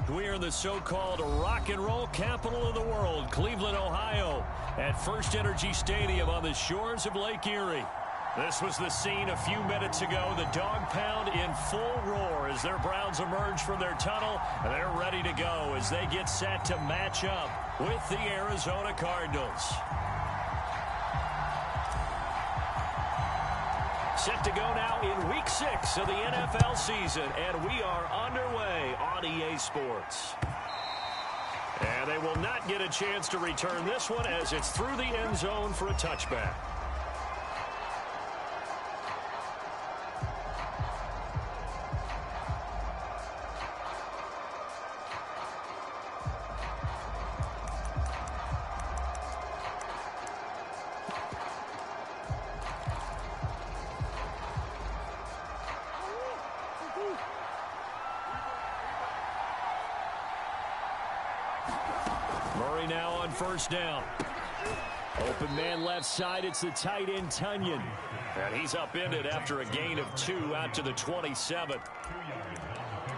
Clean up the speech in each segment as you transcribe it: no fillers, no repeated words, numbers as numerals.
We're in the so-called rock and roll capital of the world, Cleveland, Ohio, at First Energy Stadium on the shores of Lake Erie. This was the scene a few minutes ago. The dog pound in full roar as their Browns emerge from their tunnel. And they're ready to go as they get set to match up with the Arizona Cardinals. Set to go now in Week 6 of the NFL season, and we are underway on EA Sports. And they will not get a chance to return this one as it's through the end zone for a touchback. Murray now on first down. Open man left side. It's the tight end, Tunyon. And he's upended after a gain of 2 out to the 27.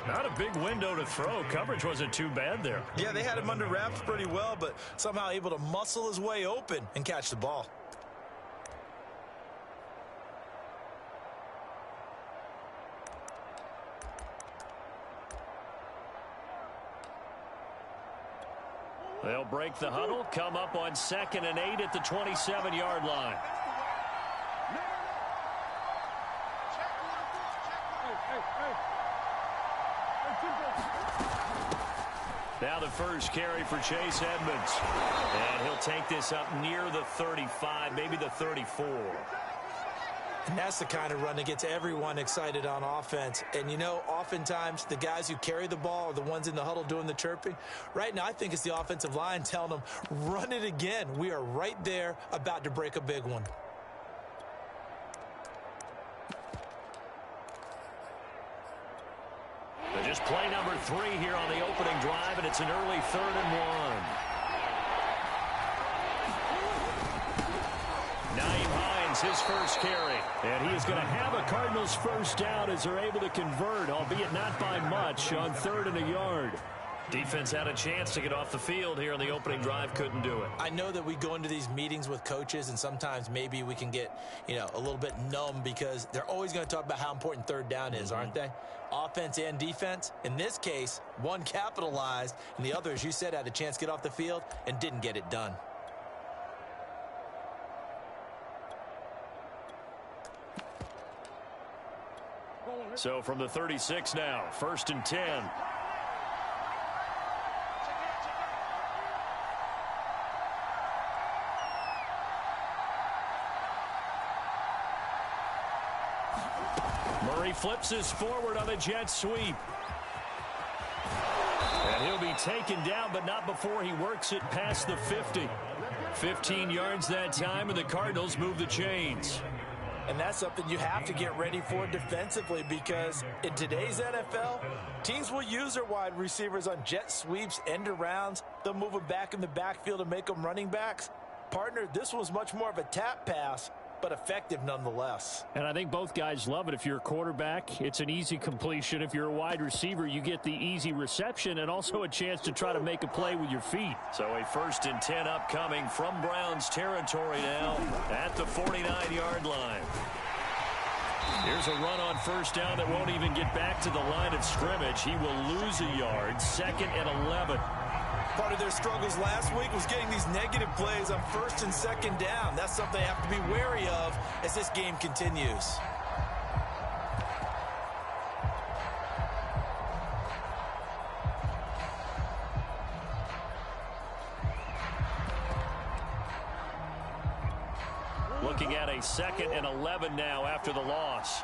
Not a big window to throw. Coverage wasn't too bad there. Yeah, they had him under wraps pretty well, but somehow able to muscle his way open and catch the ball. They'll break the huddle, come up on 2nd and 8 at the 27-yard line. Now the first carry for Chase Edmonds. And he'll take this up near the 35, maybe the 34. And that's the kind of run that gets everyone excited on offense. And, you know, oftentimes the guys who carry the ball are the ones in the huddle doing the chirping. Right now, I think it's the offensive line telling them, run it again. We are right there about to break a big one. But just play number 3 here on the opening drive, and it's an early 3rd and 1. His first carry, and he is going to have a Cardinals first down as they're able to convert, albeit not by much, on 3rd and a yard. Defense had a chance to get off the field here on the opening drive, couldn't do it. I know that we go into these meetings with coaches, and sometimes maybe we can get, a little bit numb because they're always going to talk about how important 3rd down is, aren't they? Offense and defense. In this case, one capitalized, and the other, as you said, had a chance to get off the field and didn't get it done. So from the 36 now, 1st and 10. Murray flips this forward on a jet sweep. And he'll be taken down, but not before he works it past the 50. 15 yards that time, and the Cardinals move the chains. And that's something you have to get ready for defensively because in today's NFL, teams will use their wide receivers on jet sweeps, end arounds. They'll move them back in the backfield and make them running backs. Partner, this was much more of a tap pass, but effective nonetheless. And I think both guys love it. If you're a quarterback, it's an easy completion. If you're a wide receiver, you get the easy reception and also a chance to try to make a play with your feet. So a 1st and 10 upcoming from Browns territory now at the 49-yard line. Here's a run on first down that won't even get back to the line of scrimmage. He will lose a yard, 2nd and 11. Part of their struggles last week was getting these negative plays on 1st and 2nd down. That's something they have to be wary of as this game continues. Looking at a 2nd and 11 now after the loss.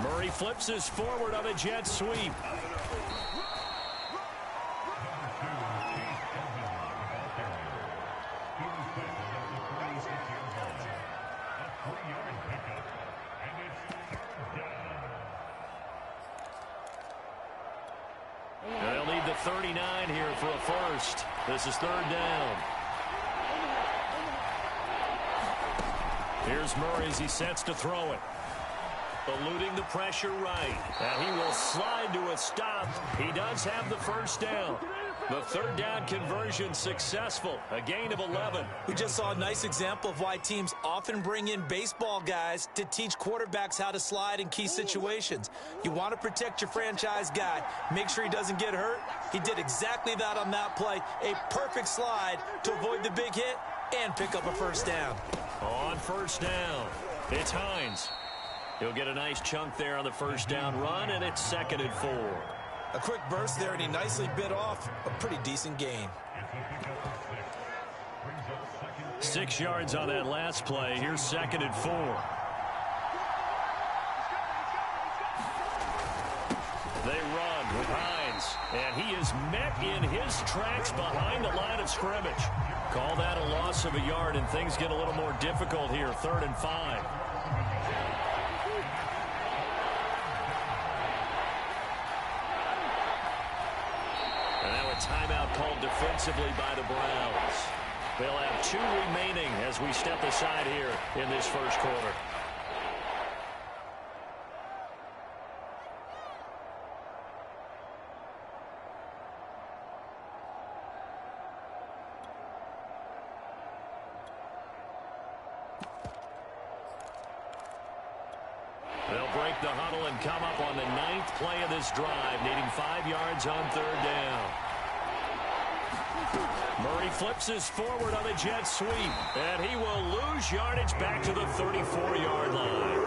Murray flips this forward on a jet sweep. They'll need the 39 here for a first. This is third down. Here's Murray as he sets to throw it. Eluding the pressure right. And he will slide to a stop. He does have the first down. The third down conversion successful. A gain of 11. We just saw a nice example of why teams often bring in baseball guys to teach quarterbacks how to slide in key situations. You want to protect your franchise guy. Make sure he doesn't get hurt. He did exactly that on that play. A perfect slide to avoid the big hit and pick up a first down. On first down, it's Hines. He'll get a nice chunk there on the first down run, and it's 2nd and 4. A quick burst there, and he nicely bit off a pretty decent gain. 6 yards on that last play. Here's 2nd and 4. They run with Hines, and he is met in his tracks behind the line of scrimmage. Call that a loss of a yard, and things get a little more difficult here. 3rd and 5. And now a timeout called defensively by the Browns. They'll have 2 remaining as we step aside here in this first quarter. They'll break the huddle and come up on the 9th play of this drive, needing 5 yards on third down. Murray flips us forward on the jet sweep, and he will lose yardage back to the 34-yard line.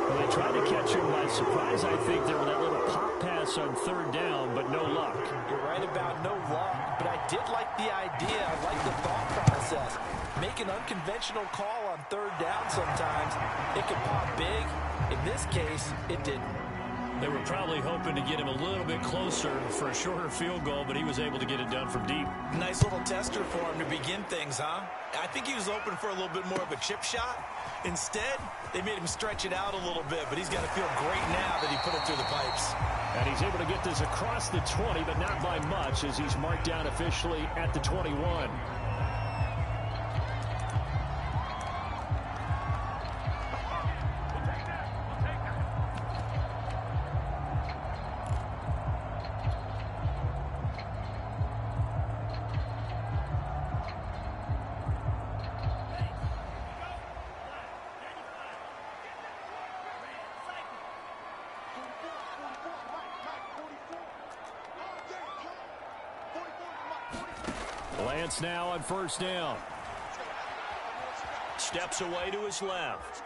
Well, they tried to catch him by surprise, I think, there with that little pop pass on third down, but no luck. You're right about no luck, but I did like the idea. I like the thought process. Make an unconventional call on third down sometimes. It can pop big. In this case, it didn't. They were probably hoping to get him a little bit closer for a shorter field goal, but he was able to get it done from deep. Nice little tester for him to begin things, huh? I think he was open for a little bit more of a chip shot. Instead, they made him stretch it out a little bit, but he's got to feel great now that he put it through the pipes. And he's able to get this across the 20, but not by much, as he's marked down officially at the 21. Lance now on first down. Steps away to his left.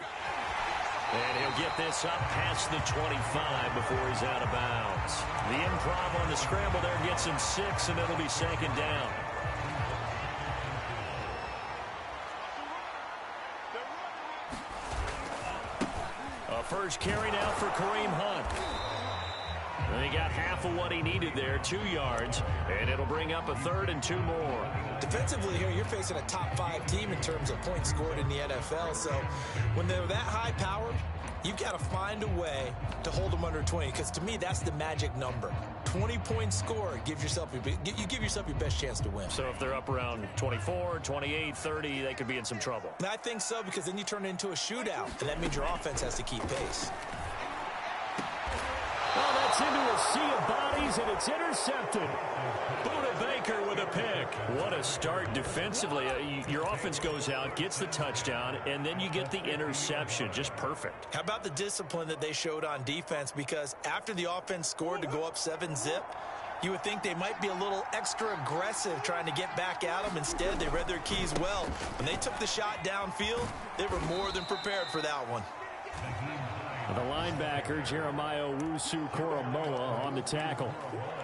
And he'll get this up past the 25 before he's out of bounds. The improv on the scramble there gets him 6, and it'll be 2nd down. A first carry now for Kareem Hunt. And he got half of what he needed there, 2 yards, and it'll bring up a 3rd and 2 more. Defensively here, you're facing a top 5 team in terms of points scored in the NFL. So when they're that high-powered, you've got to find a way to hold them under 20, because to me, that's the magic number. 20 points scored, you give yourself your best chance to win. So if they're up around 24, 28, 30, they could be in some trouble. And I think so, because then you turn it into a shootout, and that means your offense has to keep pace. Oh, that's into a sea of bodies, and it's intercepted. Budda Baker with a pick. What a start defensively. Your offense goes out, gets the touchdown, and then you get the interception. Just perfect. How about the discipline that they showed on defense? Because after the offense scored to go up 7-zip, you would think they might be a little extra aggressive trying to get back at them. Instead, they read their keys well. When they took the shot downfield, they were more than prepared for that one. The linebacker, Jeremiah Owusu-Koramoah, on the tackle.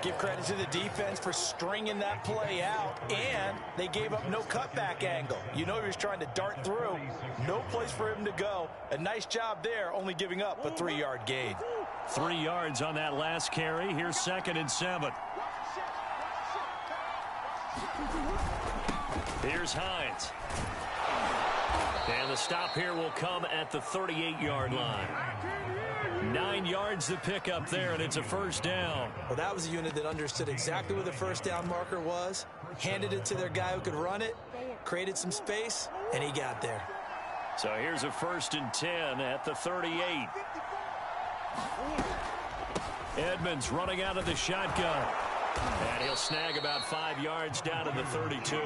Give credit to the defense for stringing that play out, and they gave up no cutback angle. You know he was trying to dart through. No place for him to go. A nice job there, only giving up a 3-yard gain. 3 yards on that last carry. Here's 2nd and 7. Here's Hines. And the stop here will come at the 38-yard line. 9 yards to pick up there, and it's a first down. Well, that was a unit that understood exactly where the first down marker was, handed it to their guy who could run it, created some space, and he got there. So here's a 1st and 10 at the 38. Edmonds running out of the shotgun. And he'll snag about 5 yards down to the 32.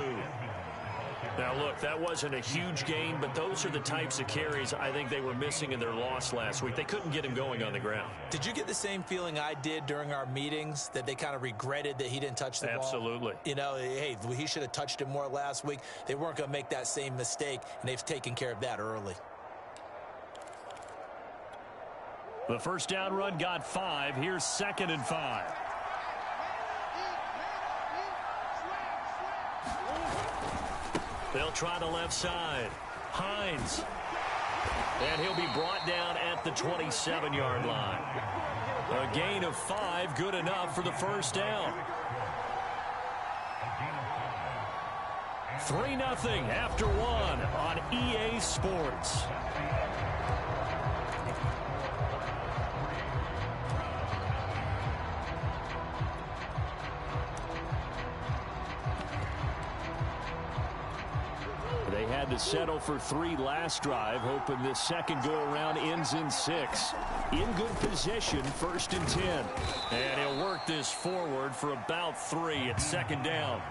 Now, look, that wasn't a huge gain, but those are the types of carries I think they were missing in their loss last week. They couldn't get him going on the ground. Did you get the same feeling I did during our meetings, that they kind of regretted that he didn't touch the ball? Absolutely. You know, hey, he should have touched it more last week. They weren't going to make that same mistake, and they've taken care of that early. The first down run got 5. Here's 2nd and 5. They'll try the left side. Hines. And he'll be brought down at the 27-yard line. A gain of 5, good enough for the first down. 3-0 after 1 on EA Sports. They had to settle for 3 last drive, hoping this second go-around ends in 6. In good position, 1st and 10. And he'll work this forward for about 3 at 2nd down.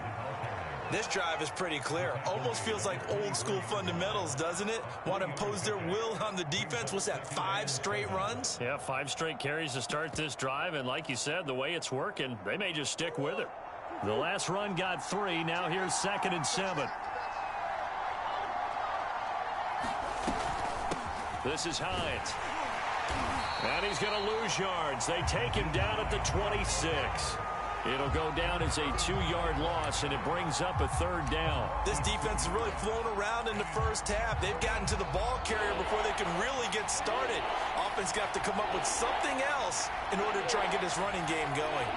This drive is pretty clear. Almost feels like old-school fundamentals, doesn't it? Want to impose their will on the defense. What's that, 5 straight runs? Yeah, 5 straight carries to start this drive. And like you said, the way it's working, they may just stick with it. The last run got 3. Now here's 2nd and 7. This is Hines. And he's going to lose yards. They take him down at the 26. It'll go down as a 2-yard loss, and it brings up a 3rd down. This defense has really flown around in the first half. They've gotten to the ball carrier before they can really get started. Offense got to come up with something else in order to try and get this running game going.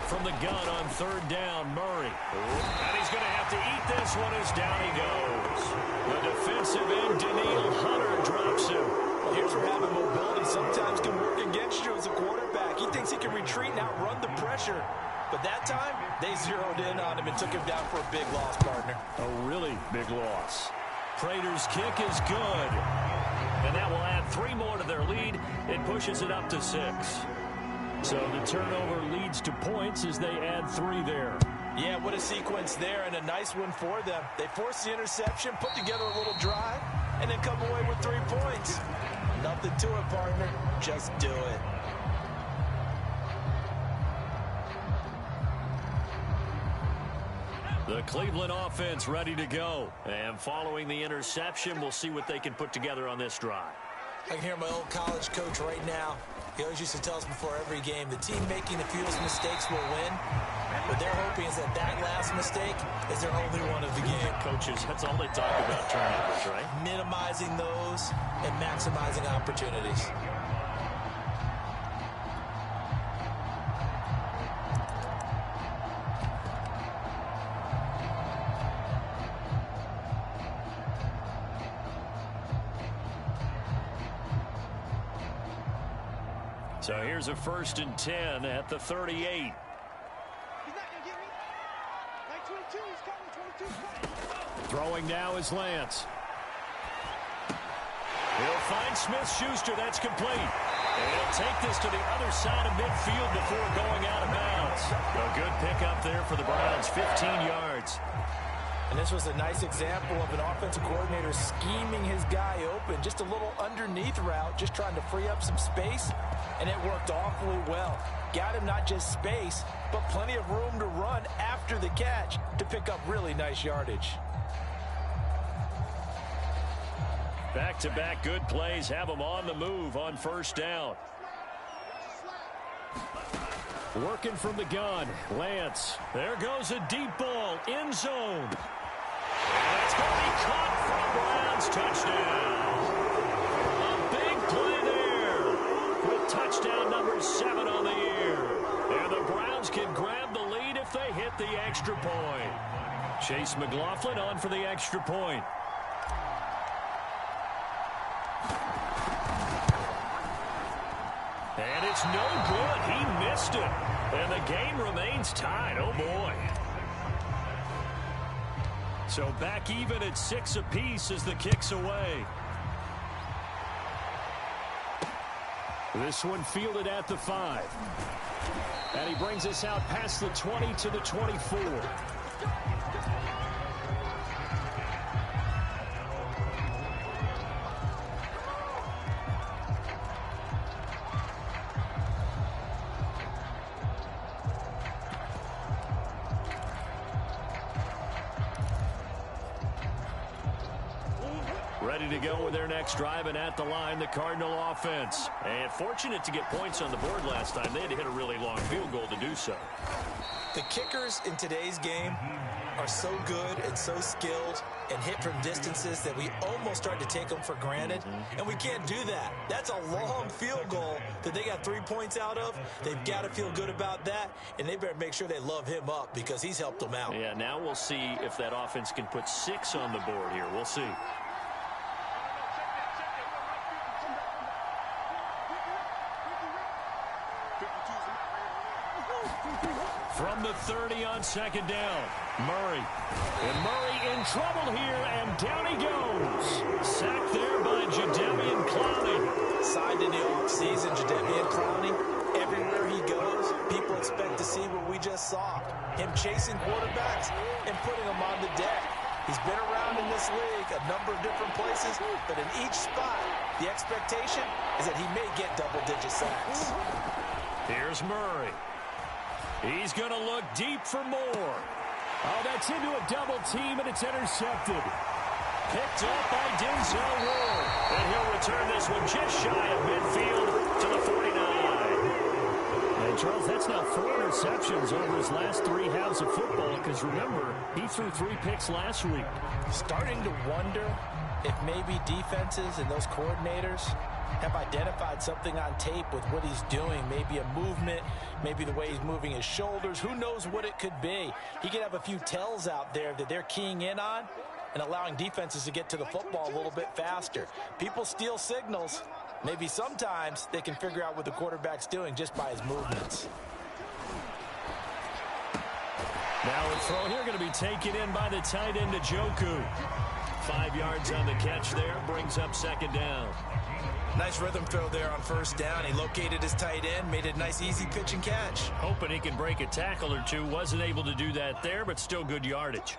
From the gun on 3rd down, Murray. And he's going to have to eat this one as down he goes. The defensive end, Danielle Hunter, drops him. Well, here's where having mobility sometimes can work against you as a quarterback. He thinks he can retreat and outrun the pressure. But that time, they zeroed in on him and took him down for a big loss, partner. A really big loss. Prater's kick is good. And that will add 3 more to their lead. It pushes it up to 6. So the turnover leads to points as they add 3 there. Yeah, what a sequence there, and a nice one for them. They force the interception, put together a little drive, and then come away with 3 points. Nothing to it, partner. Just do it. The Cleveland offense ready to go. And following the interception, we'll see what they can put together on this drive. I can hear my old college coach right now. He always used to tell us before every game, the team making the fewest mistakes will win. What they're hoping is that that last mistake is their only one of the game. Coaches, that's all they talk about, turnovers, right? Minimizing those and maximizing opportunities. So here's a 1st and 10 at the 38. Throwing now is Lance. He'll find Smith-Schuster. That's complete. And he'll take this to the other side of midfield before going out of bounds. A good pickup there for the Browns, 15 yards. And this was a nice example of an offensive coordinator scheming his guy open. Just a little underneath route, just trying to free up some space, and it worked awfully well. Got him not just space, but plenty of room to run after the catch to pick up really nice yardage. Back-to-back good plays have them on the move on 1st down. Working from the gun, Lance. There goes a deep ball, end zone. And it's going to be caught for a Browns touchdown. A big play there with touchdown number 7 on the year. And the Browns can grab the lead if they hit the extra point. Chase McLaughlin on for the extra point. And it's no good. He missed it. And the game remains tied. Oh, boy. So back even at 6 apiece as the kick's away. This one fielded at the 5. And he brings us out past the 20 to the 24. Ready to go with their next drive, and at the line, the Cardinal offense. And fortunate to get points on the board last time. They had to hit a really long field goal to do so. The kickers in today's game are so good and so skilled and hit from distances that we almost start to take them for granted. And we can't do that. That's a long field goal that they got 3 points out of. They've got to feel good about that, and they better make sure they love him up because he's helped them out. Yeah, now we'll see if that offense can put 6 on the board here. We'll see. From the 30 on second down, Murray. And Murray in trouble here, and down he goes. Sacked there by Jadeveon Clowney. Signed in the offseason, Jadeveon Clowney. Everywhere he goes, people expect to see what we just saw. Him chasing quarterbacks and putting them on the deck. He's been around in this league a number of different places, but in each spot, the expectation is that he may get double-digit sacks. Here's Murray. He's going to look deep for more. Oh, that's into a double team, and it's intercepted. Picked up by Denzel Ward. And he'll return this one just shy of midfield to the 49. And, Charles, that's now 4 interceptions over his last 3 halves of football, because, remember, he threw 3 picks last week. Starting to wonder if maybe defenses and those coordinators have identified something on tape with what he's doing. Maybe a movement, maybe the way he's moving his shoulders. Who knows what it could be? He could have a few tells out there that they're keying in on and allowing defenses to get to the football a little bit faster. People steal signals. Maybe sometimes they can figure out what the quarterback's doing just by his movements. Now a throw here going to be taken in by the tight end, Njoku. 5 yards on the catch there, brings up second down. Nice rhythm throw there on first down. He located his tight end, made a nice easy pitch and catch. Hoping he can break a tackle or two. Wasn't able to do that there, but still good yardage.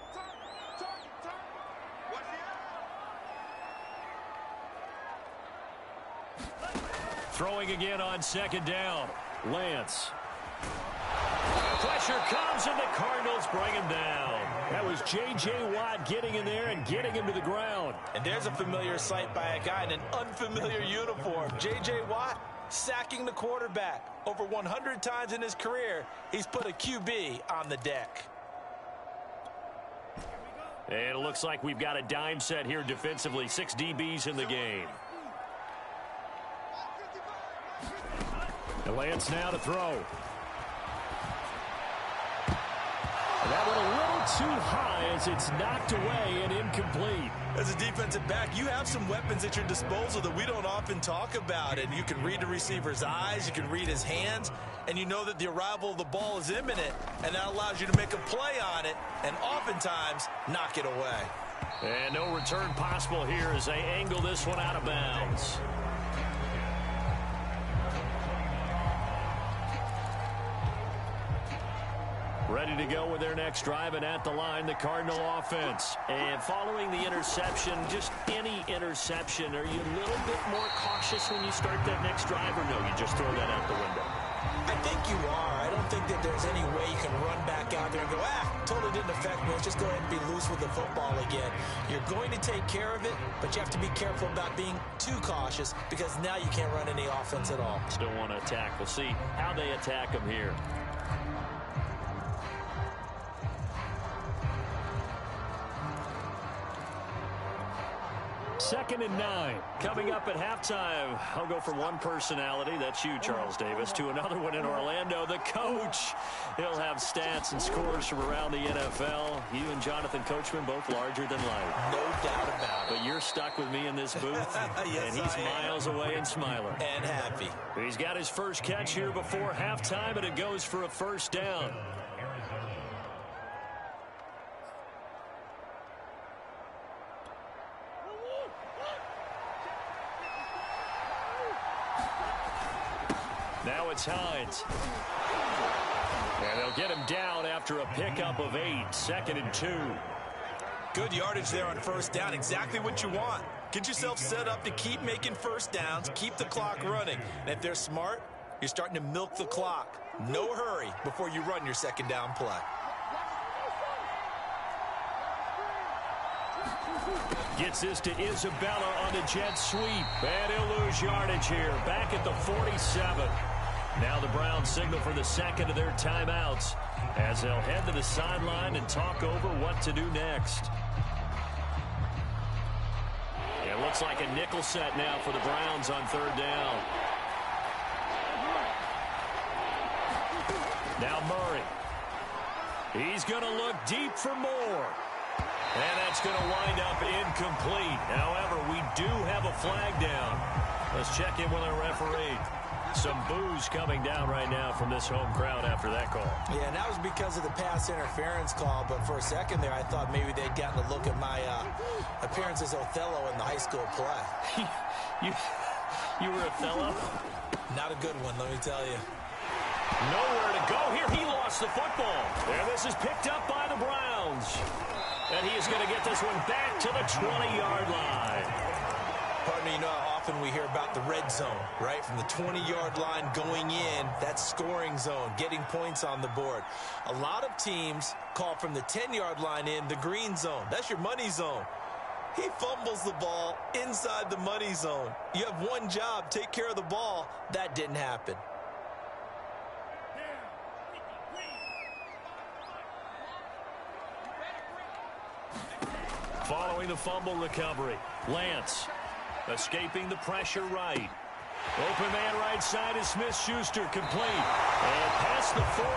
Throwing again on second down. Lance. Pressure comes, and the Cardinals bring him down. That was J.J. Watt getting in there and getting him to the ground. And there's a familiar sight by a guy in an unfamiliar uniform. J.J. Watt sacking the quarterback. Over 100 times in his career, he's put a QB on the deck. And it looks like we've got a dime set here defensively. 6 DBs in the game. And Lance now to throw. That one a little too high as it's knocked away and incomplete. As a defensive back, you have some weapons at your disposal that we don't often talk about. And you can read the receiver's eyes, you can read his hands, and you know that the arrival of the ball is imminent, and that allows you to make a play on it and oftentimes knock it away. And no return possible here as they angle this one out of bounds. Ready to go with their next drive, and at the line, the Cardinal offense. And following the interception, just any interception, are you a little bit more cautious when you start that next drive, or no, you just throw that out the window? I think you are. I don't think that there's any way you can run back out there and go, totally didn't affect me. Let's just go ahead and be loose with the football again. You're going to take care of it, but you have to be careful about being too cautious because now you can't run any offense at all. Still want to attack. We'll see how they attack them here. Second and 9. Coming up at halftime, I'll go from one personality, that's you, Charles Davis, to another one in Orlando, the coach. He'll have stats and scores from around the NFL. You and Jonathan Coachman both larger than life. No doubt about it. But you're stuck with me in this booth, yes, and he's miles away and smiling. And happy. He's got his first catch here before halftime, and it goes for a first down. it's Hines. And they'll get him down after a pickup of 8, 2nd and 2. Good yardage there on first down. Exactly what you want. Get yourself set up to keep making first downs, keep the clock running. And if they're smart, you're starting to milk the clock. No hurry before you run your second down play. Gets this to Isabella on the jet sweep. And he'll lose yardage here. Back at the 47. Now the Browns signal for the second of their timeouts as they'll head to the sideline and talk over what to do next. It looks like a nickel set now for the Browns on third down. Now Murray. He's going to look deep for more. And that's going to wind up incomplete. However, we do have a flag down. Let's check in with our referee. Some boos coming down right now from this home crowd after that call. Yeah, and that was because of the pass interference call. But for a second there, I thought maybe they'd gotten a look at my appearance as Othello in the high school play. You were Othello? Not a good one, let me tell you. Nowhere to go here. He lost the football. And this is picked up by the Browns. And he is going to get this one back to the 20-yard line. Partner, you know how often we hear about the red zone, right? From the 20-yard line going in, that's scoring zone, getting points on the board. A lot of teams call from the 10-yard line in the green zone. That's your money zone. He fumbles the ball inside the money zone. You have one job, take care of the ball. That didn't happen. Following the fumble recovery, Lance escaping the pressure right. Open man right side is Smith-Schuster, complete. And past the 40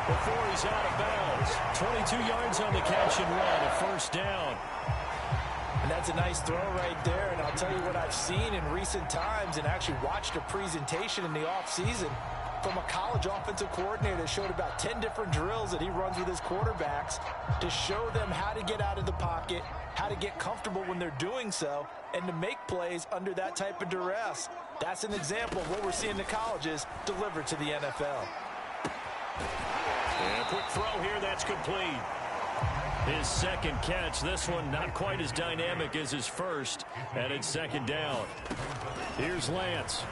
before he's out of bounds. 22 yards on the catch and run, a first down. And that's a nice throw right there. And I'll tell you what I've seen in recent times and actually watched a presentation in the offseason from a college offensive coordinator that showed about 10 different drills that he runs with his quarterbacks to show them how to get out of the pocket, how to get comfortable when they're doing so, and to make plays under that type of duress. That's an example of what we're seeing the colleges deliver to the NFL. And a quick throw here, that's complete. His second catch, this one not quite as dynamic as his first, and it's second down. Here's Lance.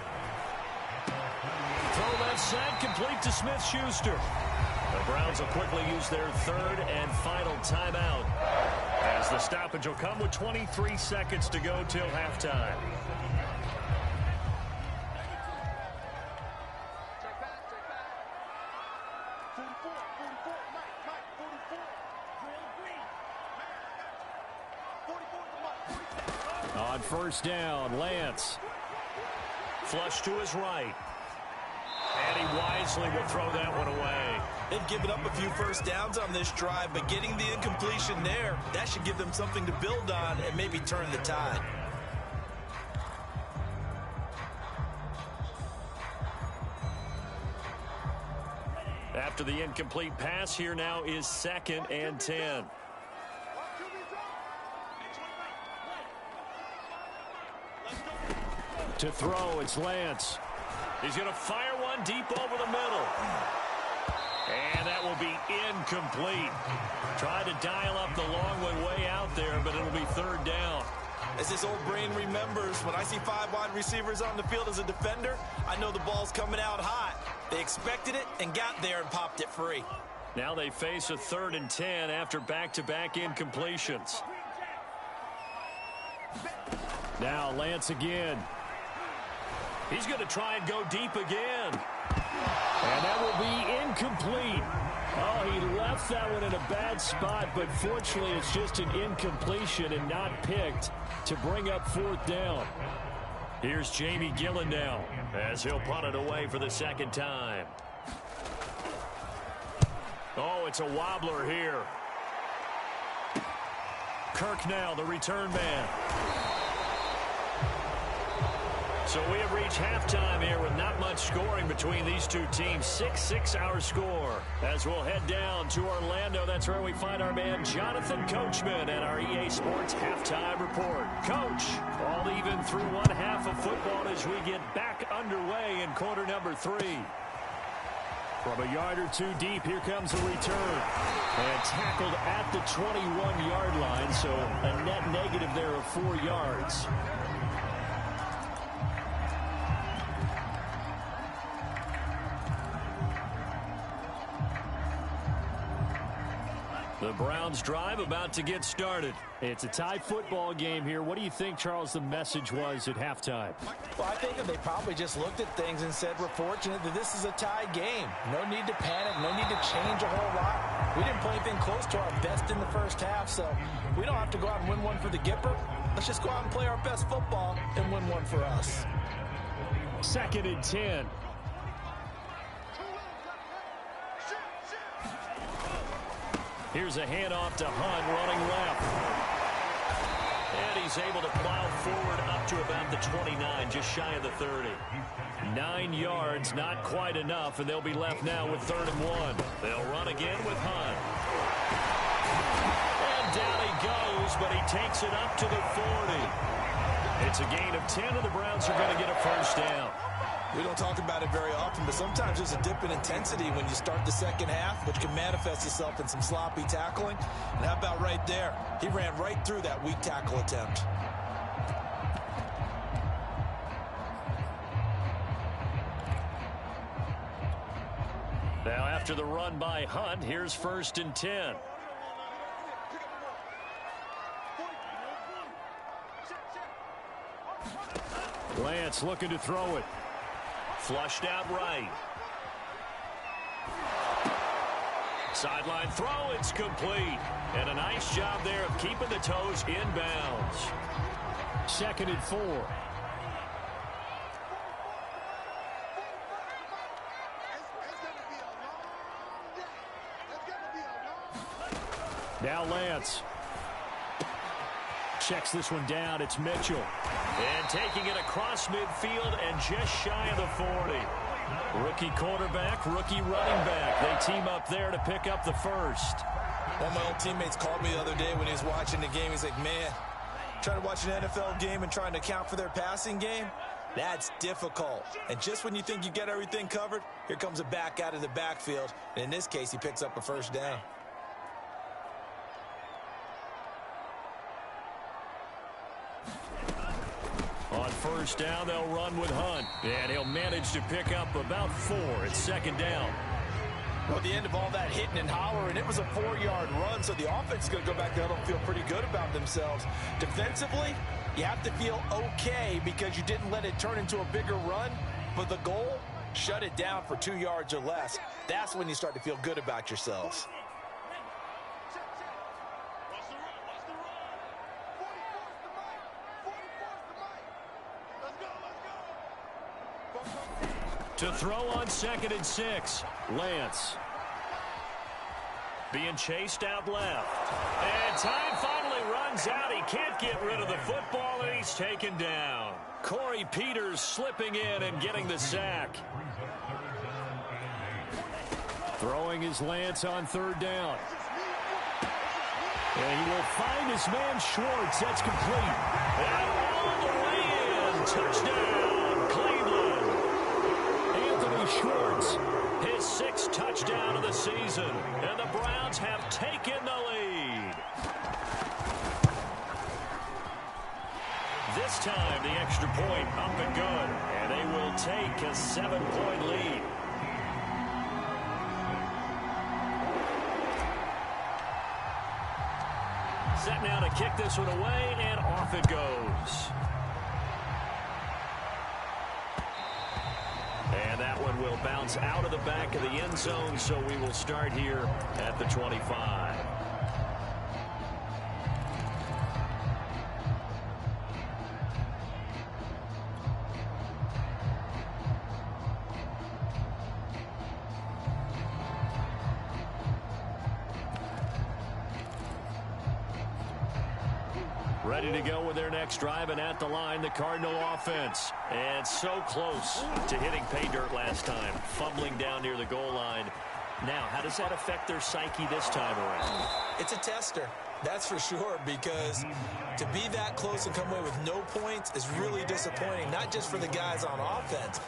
Throw left side, complete to Smith-Schuster. The Browns will quickly use their third and final timeout as the stoppage will come with 23 seconds to go till halftime. On first down, Lance. Flush to his right. And he wisely will throw that one away. They've given up a few first downs on this drive, but getting the incompletion there, that should give them something to build on and maybe turn the tide. After the incomplete pass, here now is 2nd and 10. To throw, it's Lance. He's going to fire one deep over the middle. And that will be incomplete. Tried to dial up the long one way out there, but it'll be third down. As this old brain remembers, when I see 5 wide receivers on the field as a defender, I know the ball's coming out hot. They expected it and got there and popped it free. Now they face a 3rd and 10 after back-to-back incompletions. Now Lance again. He's going to try and go deep again. And that will be incomplete. Oh, he left that one in a bad spot, but fortunately it's just an incompletion and not picked to bring up 4th down. Here's Jamie Gillen now as he'll punt it away for the second time. Oh, it's a wobbler here. Kirk now, the return man. So we have reached halftime here with not much scoring between these two teams. 6-6 our score. As we'll head down to Orlando, that's where we find our man Jonathan Coachman and our EA Sports Halftime Report. Coach, all even through one half of football as we get back underway in quarter number 3. From a yard or two deep, here comes a return. And tackled at the 21-yard line, so a net negative there of 4 yards. The Browns drive about to get started. It's a tie football game here. What do you think, Charles, the message was at halftime? Well, I think that they probably just looked at things and said, we're fortunate that this is a tie game. No need to panic. No need to change a whole lot. We didn't play anything close to our best in the first half, so we don't have to go out and win one for the Gipper. Let's just go out and play our best football and win one for us. 2nd and 10. Here's a handoff to Hunt running left. And he's able to plow forward up to about the 29, just shy of the 30. 9 yards, not quite enough, and they'll be left now with 3rd and 1. They'll run again with Hunt. And down he goes, but he takes it up to the 40. It's a gain of 10, and the Browns are going to get a first down. We don't talk about it very often, but sometimes there's a dip in intensity when you start the second half, which can manifest itself in some sloppy tackling. And how about right there? He ran right through that weak tackle attempt. Now after the run by Hunt, here's 1st and 10. Lance looking to throw it. Flushed out right. Sideline throw, it's complete. And a nice job there of keeping the toes inbounds. 2nd and 4. Now Lance. Checks this one down. It's Mitchell. And taking it across midfield and just shy of the 40. Rookie quarterback, rookie running back. They team up there to pick up the first. One of my old teammates called me the other day when he was watching the game. He's like, man, trying to watch an NFL game and trying to account for their passing game, that's difficult. And just when you think you get everything covered, here comes a back out of the backfield. And in this case, he picks up a first down. On 1st down, they'll run with Hunt. And he'll manage to pick up about 4. It's 2nd down. Well, at the end of all that hitting and hollering, it was a 4-yard run, so the offense is going to go back there and feel pretty good about themselves. Defensively, you have to feel okay because you didn't let it turn into a bigger run, but the goal, shut it down for 2 yards or less. That's when you start to feel good about yourselves. To throw on 2nd and 6, Lance. Being chased out left. And time finally runs out. He can't get rid of the football, and he's taken down. Corey Peters slipping in and getting the sack. Throwing his Lance on 3rd down. And he will find his man Schwartz. That's complete. And all the way in. Touchdown, Cleveland. Schwartz, his 6th touchdown of the season, and the Browns have taken the lead. This time, the extra point up and good, and they will take a 7-point lead. Set now to kick this one away, and off it goes. And that one will bounce out of the back of the end zone, so we will start here at the 25. Ready to go with their next drive, and at the line, the Cardinal offense. And so close to hitting pay dirt last time, fumbling down near the goal line. Now, how does that affect their psyche this time around? It's a tester, that's for sure, because to be that close and come away with no points is really disappointing, not just for the guys on offense,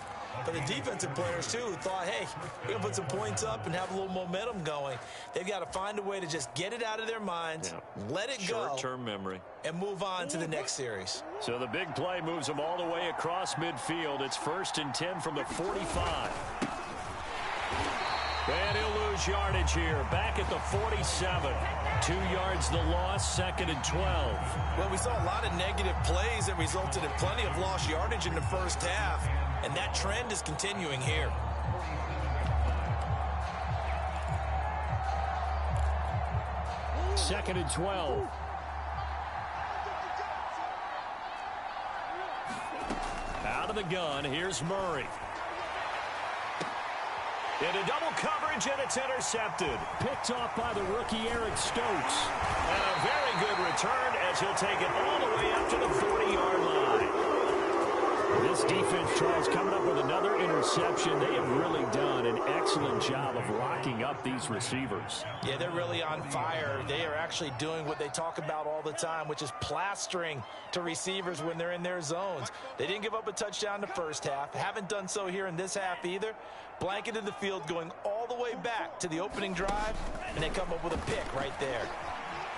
But the defensive players, too, who thought, hey, we're going to put some points up and have a little momentum going. They've got to find a way to just get it out of their minds, let it go. Short-term memory. And move on to the next series. So the big play moves them all the way across midfield. It's 1st and 10 from the 45. And he'll lose yardage here. Back at the 47. 2 yards the loss, 2nd and 12. Well, we saw a lot of negative plays that resulted in plenty of lost yardage in the first half. And that trend is continuing here. Second and 12. Out of the gun, here's Murray. Into double coverage, and it's intercepted. Picked off by the rookie Eric Stokes. And a very good return as he'll take it all the way up to the 40-yard line. This defense, Charles, coming up with another interception. They have really done an excellent job of locking up these receivers. Yeah, they're really on fire. They are actually doing what they talk about all the time, which is plastering to receivers when they're in their zones. They didn't give up a touchdown in the first half. Haven't done so here in this half either. Blanketed the field going all the way back to the opening drive, and they come up with a pick right there.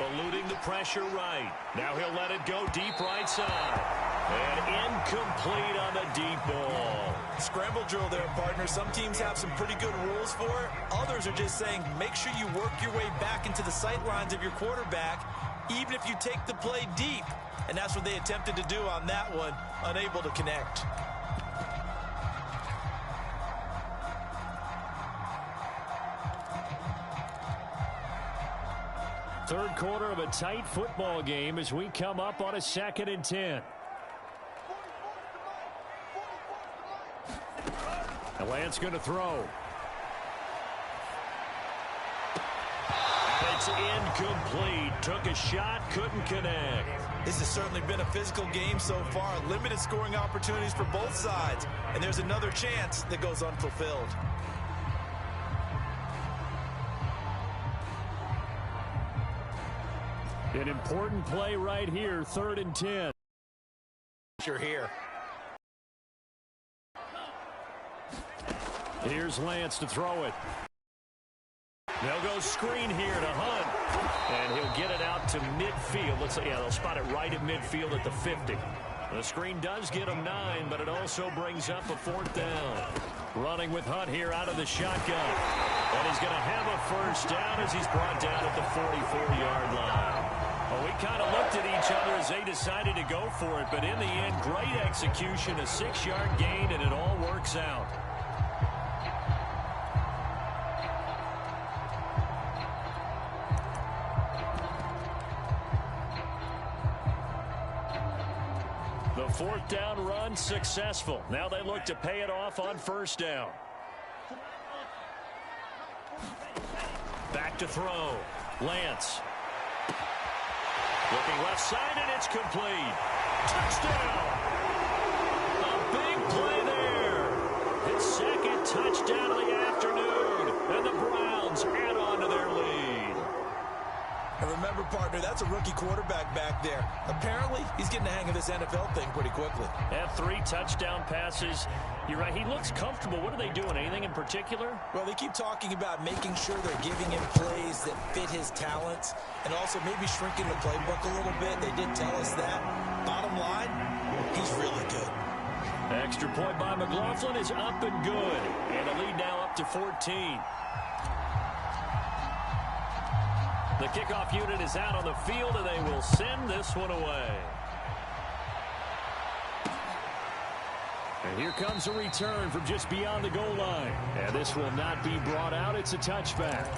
Eluding the pressure right. Now he'll let it go deep right side. And incomplete on the deep ball. Scramble drill there, partner. Some teams have some pretty good rules for it. Others are just saying make sure you work your way back into the sight lines of your quarterback, even if you take the play deep. And that's what they attempted to do on that one, unable to connect. Third quarter of a tight football game as we come up on a 2nd and 10. And Lance going to throw. And it's incomplete. Took a shot, couldn't connect. This has certainly been a physical game so far. Limited scoring opportunities for both sides. And there's another chance that goes unfulfilled. An important play right here, 3rd and 10. You're here. Here's Lance to throw it. They'll go screen here to Hunt. And he'll get it out to midfield. They'll spot it right at midfield at the 50. The screen does get him 9, but it also brings up a 4th down. Running with Hunt here out of the shotgun. And he's going to have a 1st down as he's brought down at the 44-yard line. Well, we kind of looked at each other as they decided to go for it, but in the end, great execution, a 6-yard gain, and it all works out. The 4th down run successful. Now they look to pay it off on 1st down. Back to throw. Lance. Looking left side, and it's complete. Touchdown! A big play there. His 2nd touchdown of the afternoon. And the Browns add on to their lead. And remember, partner, that's a rookie quarterback back there. Apparently, he's getting the hang of this NFL thing pretty quickly. Have 3 touchdown passes. You're right. He looks comfortable. What are they doing? Anything in particular? Well, they keep talking about making sure they're giving him plays that fit his talents and also maybe shrinking the playbook a little bit. They did tell us that. Bottom line, he's really good. Extra point by McLaughlin is up and good. And the lead now up to 14. The kickoff unit is out on the field, and they will send this one away. And here comes a return from just beyond the goal line. And this will not be brought out. It's a touchback.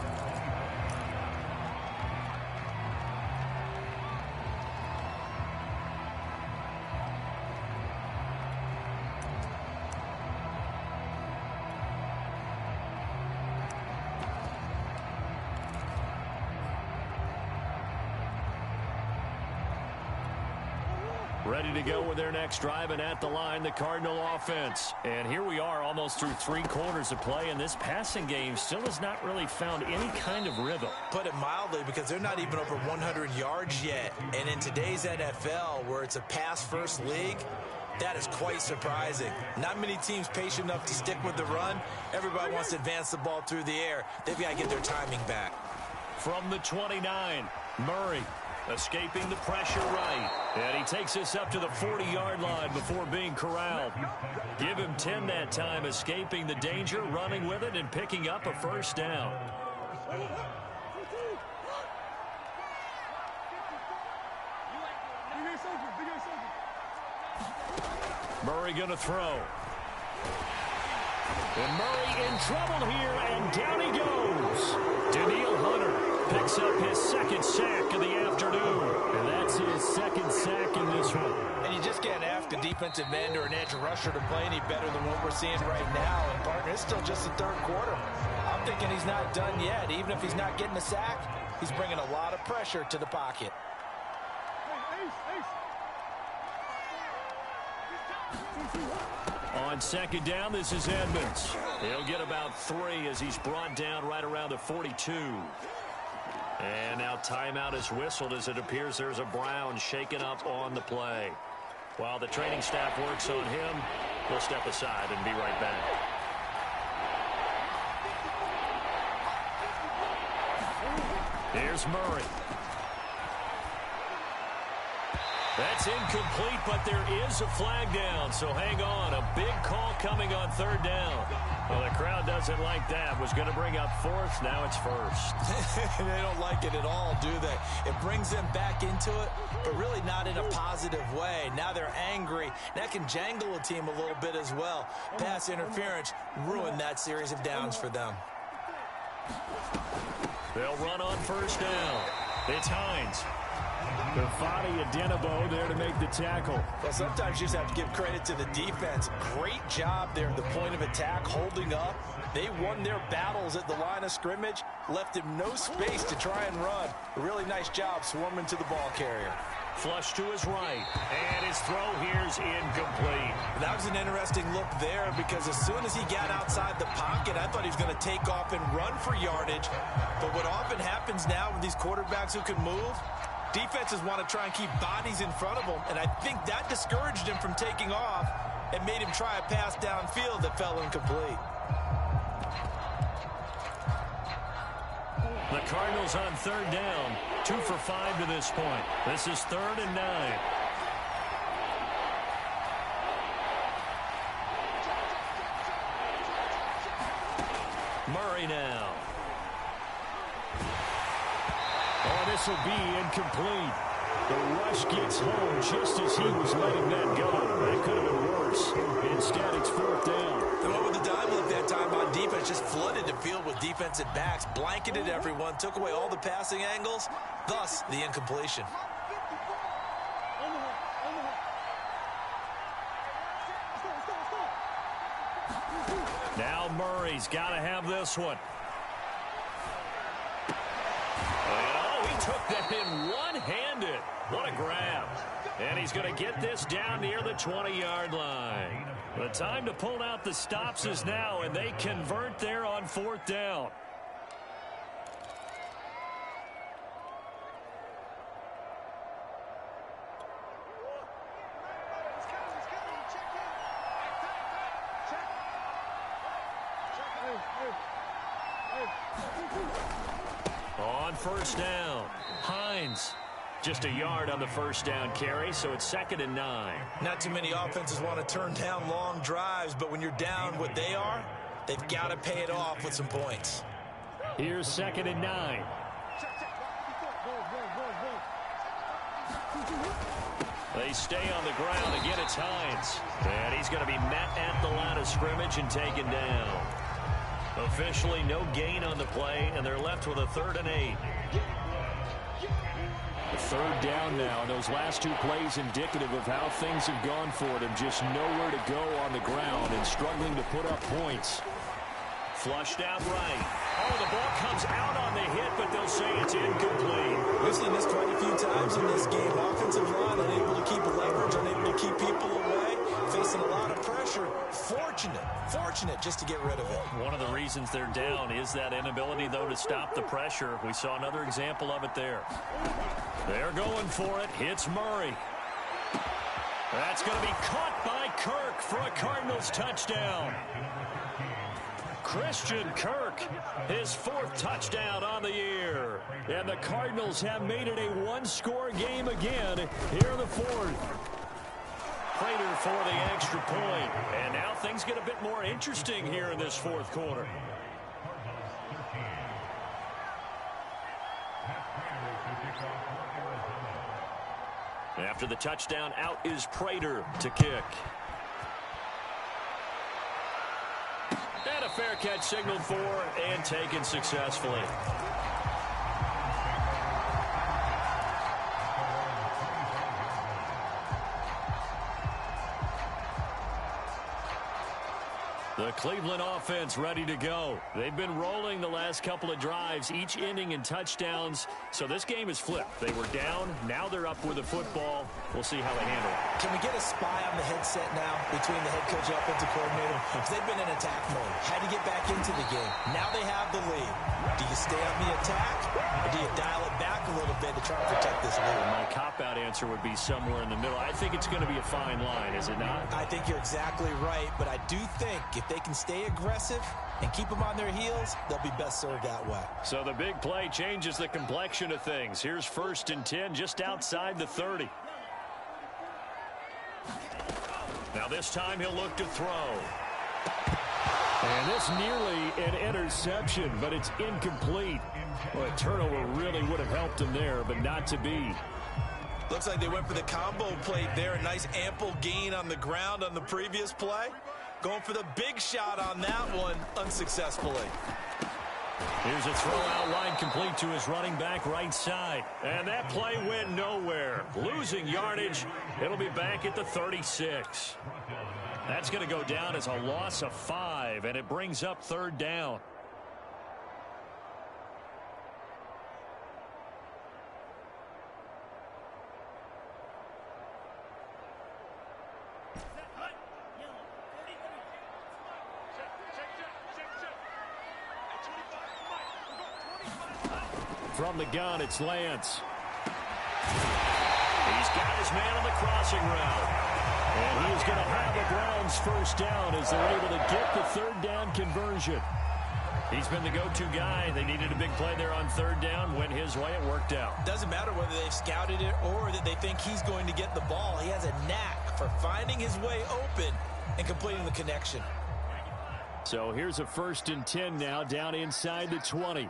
Ready to go with their next drive, and at the line, the Cardinal offense. And here we are almost through 3 quarters of play, and this passing game still has not really found any kind of rhythm. Put it mildly, because they're not even over 100 yards yet. And in today's NFL, where it's a pass-first league, That is quite surprising. Not many teams patient enough to stick with the run. Everybody wants to advance the ball through the air. They've got to get their timing back. From the 29, Murray escaping the pressure right. And he takes us up to the 40-yard line before being corralled. Give him 10 that time, escaping the danger, running with it, and picking up a first down. Murray going to throw. And Murray in trouble here, and down he goes. Danielle Hunter picks up his second sack of the afternoon. And that's his second sack in this one. And you just can't ask a defensive end or an edge rusher to play any better than what we're seeing right now. And, partner, it's still just the third quarter. I'm thinking he's not done yet. Even if he's not getting a sack, he's bringing a lot of pressure to the pocket. On second down, this is Edmonds. He'll get about 3 as he's brought down right around the 42. And now timeout is whistled as it appears there's a Brown shaken up on the play. While the training staff works on him, we'll step aside and be right back. Here's Murray. That's incomplete, but there is a flag down, so hang on. A big call coming on third down. Well, the crowd doesn't like that. Was going to bring up fourth. Now it's first. They don't like it at all, do they? It brings them back into it, but really not in a positive way. Now they're angry. That can jangle a team a little bit as well. Pass interference ruined that series of downs for them. They'll run on first down. It's Hines. Fadi Adenabo there to make the tackle. Well, sometimes you just have to give credit to the defense. Great job there at the point of attack, holding up. They won their battles at the line of scrimmage, left him no space to try and run. A really nice job swarming to the ball carrier. Flush to his right, and his throw here's incomplete. That was an interesting look there because as soon as he got outside the pocket, I thought he was going to take off and run for yardage. But what often happens now with these quarterbacks who can move, defenses want to try and keep bodies in front of him, and I think that discouraged him from taking off and made him try a pass downfield that fell incomplete. The Cardinals on third down, 2 for 5 to this point. This is 3rd and 9. Murray now. Oh, this will be incomplete. The rush gets home just as he was letting that go. That could have been worse. Instead, it's 4th down. The one with the dime look that time on defense just flooded the field with defensive backs, blanketed everyone, took away all the passing angles, thus the incompletion. Now Murray's got to have this one. Oh, he took that in one-handed. What a grab. And he's going to get this down near the 20-yard line. The time to pull out the stops is now, and they convert there on 4th down. On first down, Hines. Just a yard on the first down carry, so it's 2nd and 9. Not too many offenses want to turn down long drives, but when you're down what they are, they've got to pay it off with some points. Here's 2nd and 9. They stay on the ground. Again, it's Hines. And he's going to be met at the line of scrimmage and taken down. Officially no gain on the play, and they're left with a 3rd and 8. The 3rd down now, and those last 2 plays indicative of how things have gone for them. Just nowhere to go on the ground and struggling to put up points. Flushed out right. Oh, the ball comes out on the hit, but they'll say it's incomplete. We've seen this quite a few times in this game. Offensive line unable to keep leverage, unable to keep people away, facing a lot of pressure. Fortunate just to get rid of it. One of the reasons they're down is that inability, though, to stop the pressure. We saw another example of it there. They're going for it. Hits Murray. That's going to be caught by Kirk for a Cardinals touchdown. Christian Kirk, his 4th touchdown on the year. And the Cardinals have made it a one-score game again here in the 4th. Prater for the extra point. And now things get a bit more interesting here in this 4th quarter. After the touchdown, out is Prater to kick. And a fair catch signaled for and taken successfully. The Cleveland offense ready to go. They've been rolling the last couple of drives, each ending in touchdowns. So this game is flipped. They were down. Now they're up with the football. We'll see how they handle it. Can we get a spy on the headset now between the head coach and offensive coordinator? Because they've been in attack mode. Had to get back into the game. Now they have the lead. Do you stay on the attack or do you dial it back a little bit to try to protect this lead? My cop-out answer would be somewhere in the middle. I think it's going to be a fine line, is it not? I think you're exactly right, but I do think if they can stay aggressive and keep them on their heels, they'll be best served that way. So the big play changes the complexion of things. Here's 1st and 10 just outside the 30. Now this time he'll look to throw. And this nearly an interception, but it's incomplete. Well, a turnover really would have helped him there, but not to be. Looks like they went for the combo plate there. A nice ample gain on the ground on the previous play. Going for the big shot on that one unsuccessfully. Here's a throw out wide complete to his running back right side. And that play went nowhere. Losing yardage. It'll be back at the 36. That's going to go down as a loss of 5, and it brings up 3rd down. From the gun, it's Lance. He's got his man on the crossing route. And he's going to have the Browns 1st down as they're able to get the 3rd down conversion. He's been the go-to guy. They needed a big play there on 3rd down. Went his way. It worked out. Doesn't matter whether they've scouted it or that they think he's going to get the ball. He has a knack for finding his way open and completing the connection. So here's a 1st and 10 now down inside the 20.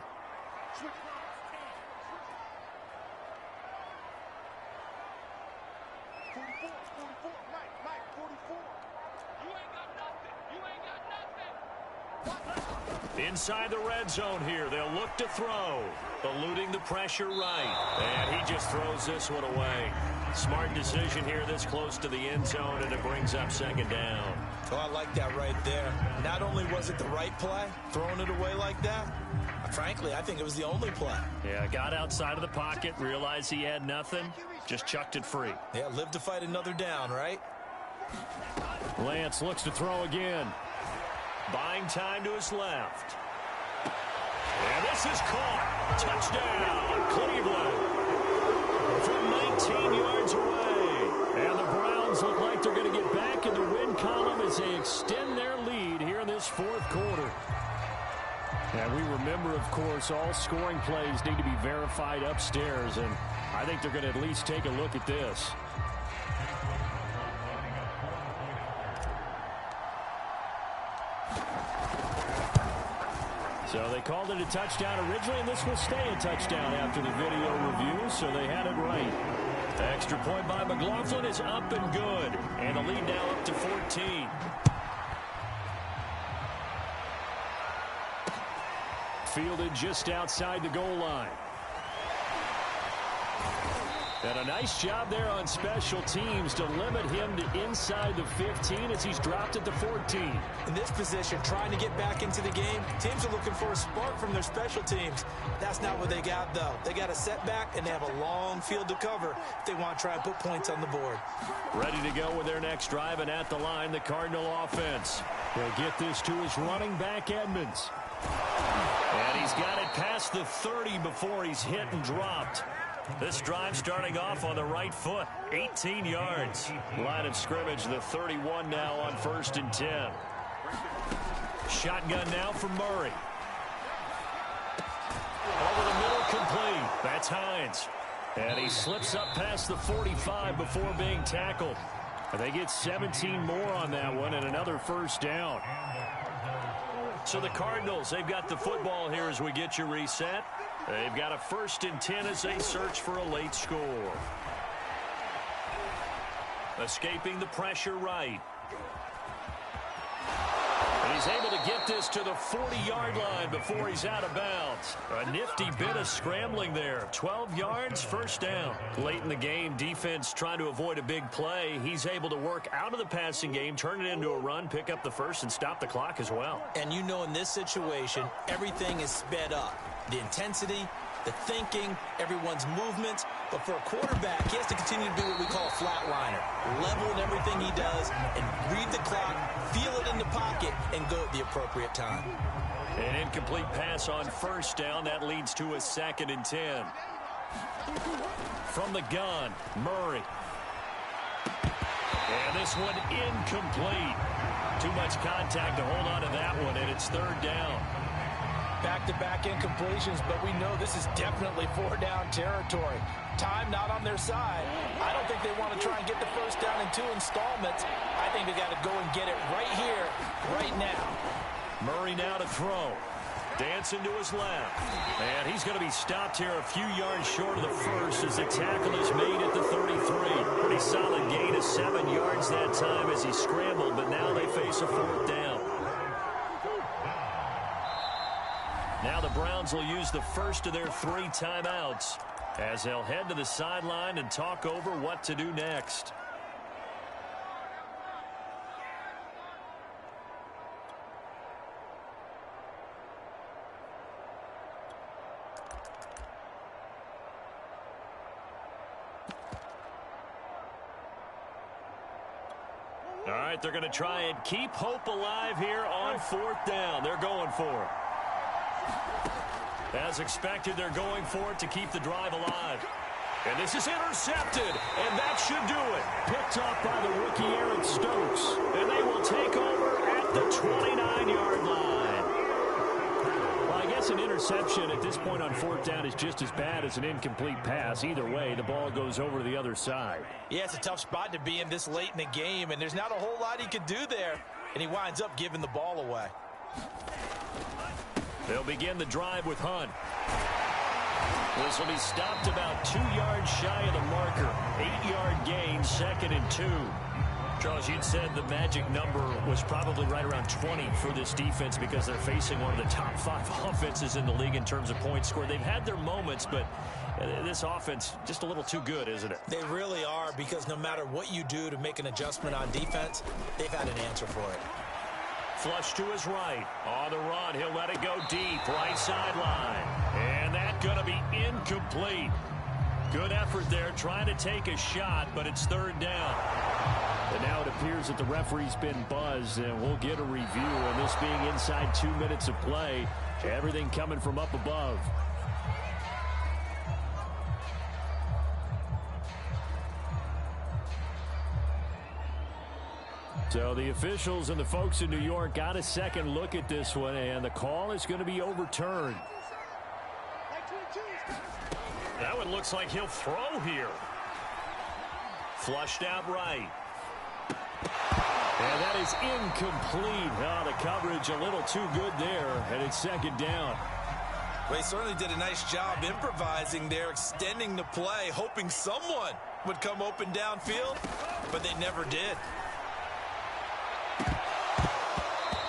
Inside the red zone here. They'll look to throw. Eluding the pressure right. And he just throws this one away. Smart decision here this close to the end zone, and it brings up 2nd down. Oh, I like that right there. Not only was it the right play, throwing it away like that, frankly, I think it was the only play. Yeah, got outside of the pocket, realized he had nothing, just chucked it free. Yeah, live to fight another down, right? Lance looks to throw again. Buying time to his left. And this is caught. Touchdown, Cleveland. From 19 yards away. And the Browns look like they're going to get back in the win column as they extend their lead here in this 4th quarter. And we remember, of course, all scoring plays need to be verified upstairs. And I think they're going to at least take a look at this. So they called it a touchdown originally, and this will stay a touchdown after the video review, so they had it right. The extra point by McLaughlin is up and good, and the lead now up to 14. Fielded just outside the goal line. And a nice job there on special teams to limit him to inside the 15 as he's dropped it to 14. In this position, trying to get back into the game, teams are looking for a spark from their special teams. That's not what they got, though. They got a setback, and they have a long field to cover if they want to try and put points on the board. Ready to go with their next drive, and at the line, the Cardinal offense. They'll get this to his running back, Edmonds. And he's got it past the 30 before he's hit and dropped. This drive starting off on the right foot. 18 yards. Line of scrimmage, the 31 now on 1st and 10. Shotgun now for Murray. Over the middle, complete. That's Hines. And he slips up past the 45 before being tackled. And they get 17 more on that one and another first down. So the Cardinals, they've got the football here as we get you reset. They've got a 1st and 10 as they search for a late score. Escaping the pressure right. And he's able to get this to the 40-yard line before he's out of bounds. A nifty bit of scrambling there. 12 yards, first down. Late in the game, defense trying to avoid a big play. He's able to work out of the passing game, turn it into a run, pick up the first, and stop the clock as well. And you know in this situation, everything is sped up. The intensity, the thinking, everyone's movement. But for a quarterback, he has to continue to do what we call a flatliner. Level in everything he does and read the clock, feel it in the pocket, and go at the appropriate time. An incomplete pass on first down. That leads to a 2nd and 10. From the gun, Murray. And this one incomplete. Too much contact to hold on to that one, and it's 3rd down. Back-to-back incompletions, but we know this is definitely 4-down territory. Time not on their side. I don't think they want to try and get the first down in 2 installments. I think they got to go and get it right here, right now. Murray now to throw. Dancing to his left. And he's going to be stopped here a few yards short of the first as the tackle is made at the 33. Pretty solid gain of 7 yards that time as he scrambled, but now they face a 4th down. Now the Browns will use the first of their 3 timeouts as they'll head to the sideline and talk over what to do next. All right, they're going to try and keep hope alive here on 4th down. They're going for it. As expected, they're going for it to keep the drive alive. And this is intercepted, and that should do it. Picked off by the rookie Aaron Stokes. And they will take over at the 29-yard line. Well, I guess an interception at this point on 4th down is just as bad as an incomplete pass. Either way, the ball goes over to the other side. Yeah, it's a tough spot to be in this late in the game, and there's not a whole lot he could do there. And he winds up giving the ball away. They'll begin the drive with Hunt. This will be stopped about 2 yards shy of the marker. 8-yard gain, 2nd and 2. Charles, you'd said the magic number was probably right around 20 for this defense because they're facing one of the top 5 offenses in the league in terms of points scored. They've had their moments, but this offense just a little too good, isn't it? They really are, because no matter what you do to make an adjustment on defense, they've had an answer for it. Flush to his right. On the run, he'll let it go deep. Right sideline. And that's going to be incomplete. Good effort there, trying to take a shot, but it's 3rd down. And now it appears that the referee's been buzzed, and we'll get a review. And this being inside 2 minutes of play, everything coming from up above. So the officials and the folks in New York got a second look at this one, and the call is going to be overturned. That one looks like he'll throw here. Flushed out right. And that is incomplete. Oh, the coverage a little too good there, and it's 2nd down. Well, he certainly did a nice job improvising there, extending the play, hoping someone would come open downfield, but they never did.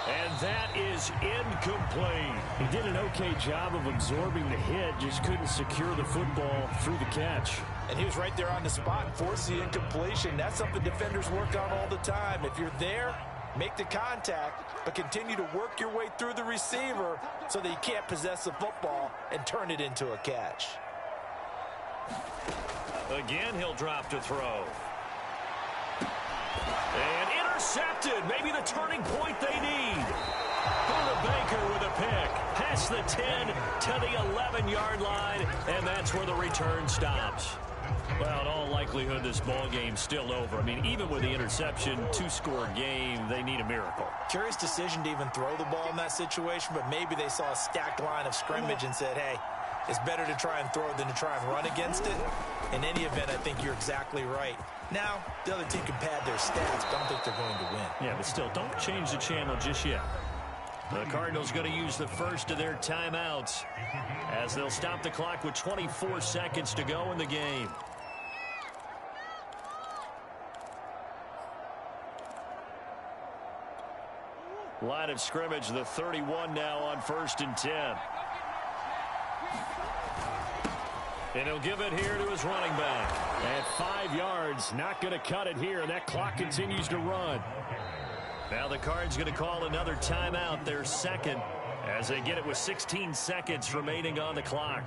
And that is incomplete. He did an okay job of absorbing the hit, just couldn't secure the football through the catch. And he was right there on the spot and forced the incompletion. That's something defenders work on all the time. If you're there, make the contact, but continue to work your way through the receiver so that you can't possess the football and turn it into a catch. Again, he'll drop to throw. And intercepted. Maybe the turning point they need. Buda Baker with a pick. past the 10 to the 11-yard line, and that's where the return stops. Well, in all likelihood, this ball game's still over. I mean, even with the interception, two-score game, they need a miracle. Curious decision to even throw the ball in that situation, but maybe they saw a stacked line of scrimmage and said, hey, it's better to try and throw than to try and run against it. In any event, I think you're exactly right. Now, the other team can pad their stats, but I don't think they're going to win. Yeah, but still, don't change the channel just yet. The Cardinals going to use the first of their timeouts as they'll stop the clock with 24 seconds to go in the game. Line of scrimmage, the 31 now on 1st and 10. And he'll give it here to his running back. At 5 yards, not going to cut it here. That clock continues to run. Now the Cards going to call another timeout, their second, as they get it with 16 seconds remaining on the clock.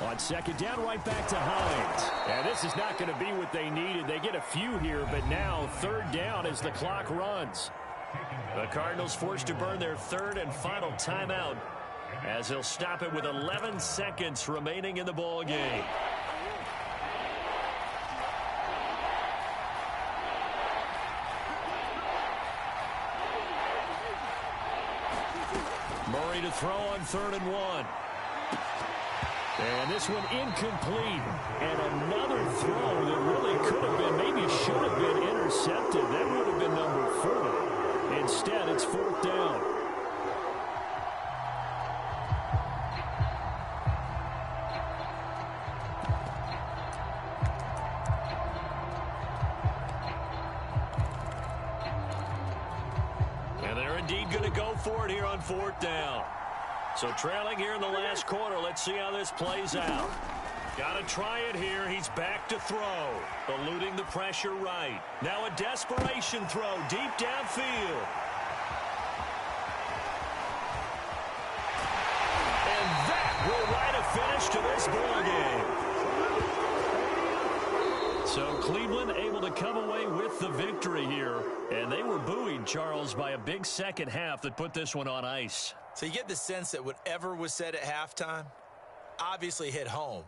On second down, right back to Hines. And this is not going to be what they needed. They get a few here, but now 3rd down as the clock runs. The Cardinals forced to burn their 3rd and final timeout as they'll stop it with 11 seconds remaining in the ball game. Murray to throw on 3rd and 1. And this one incomplete. And another throw that really could have been, maybe should have been intercepted. That would have been number 4. Instead, it's 4th down. And they're indeed going to go for it here on 4th down. So trailing here in the last quarter. Let's see how this plays out. Got to try it here. He's back to throw. Eluding the pressure right. Now a desperation throw deep downfield. And that will write a finish to this ball game. So Cleveland able to come away with the victory here. And they were buoyed, Charles, by a big second half that put this one on ice. So you get the sense that whatever was said at halftime obviously hit home.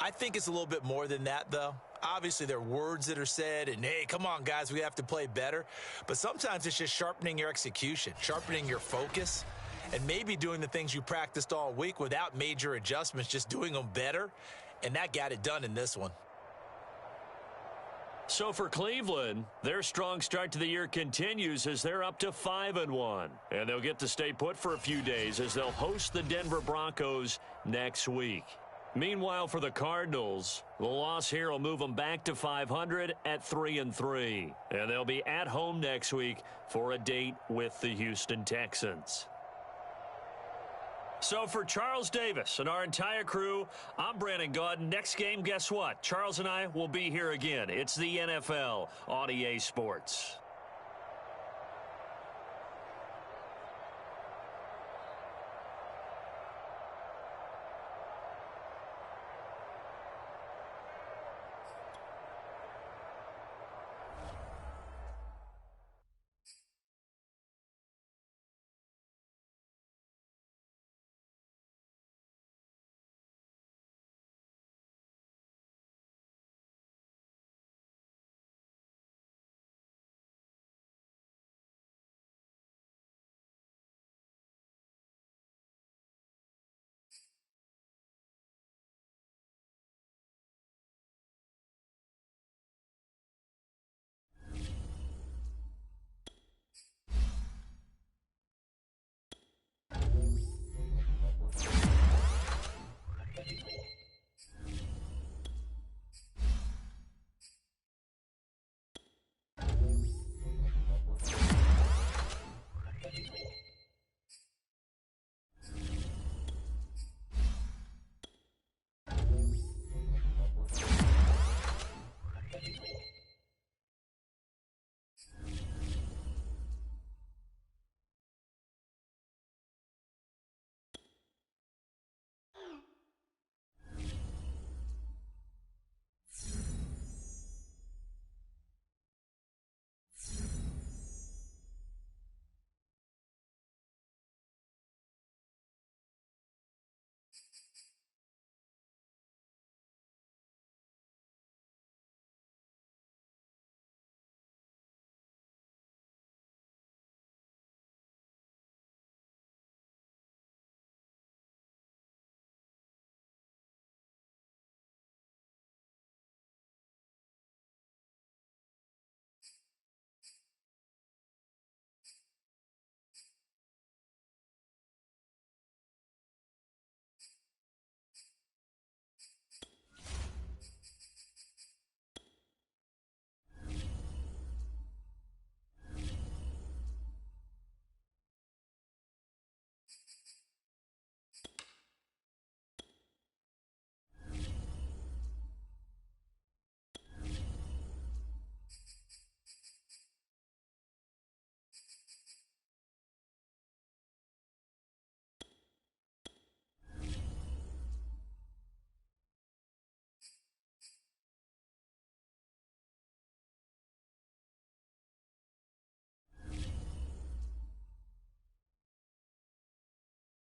I think it's a little bit more than that, though. Obviously, there are words that are said, and, hey, come on, guys, we have to play better. But sometimes it's just sharpening your execution, sharpening your focus, and maybe doing the things you practiced all week without major adjustments, just doing them better. And that got it done in this one. So for Cleveland, their strong start to the year continues as they're up to 5-1. And they'll get to stay put for a few days as they'll host the Denver Broncos next week. Meanwhile, for the Cardinals, the loss here will move them back to 500 at 3-3. And they'll be at home next week for a date with the Houston Texans. So for Charles Davis and our entire crew, I'm Brandon Gaudin. Next game, guess what? Charles and I will be here again. It's the NFL on EA Sports.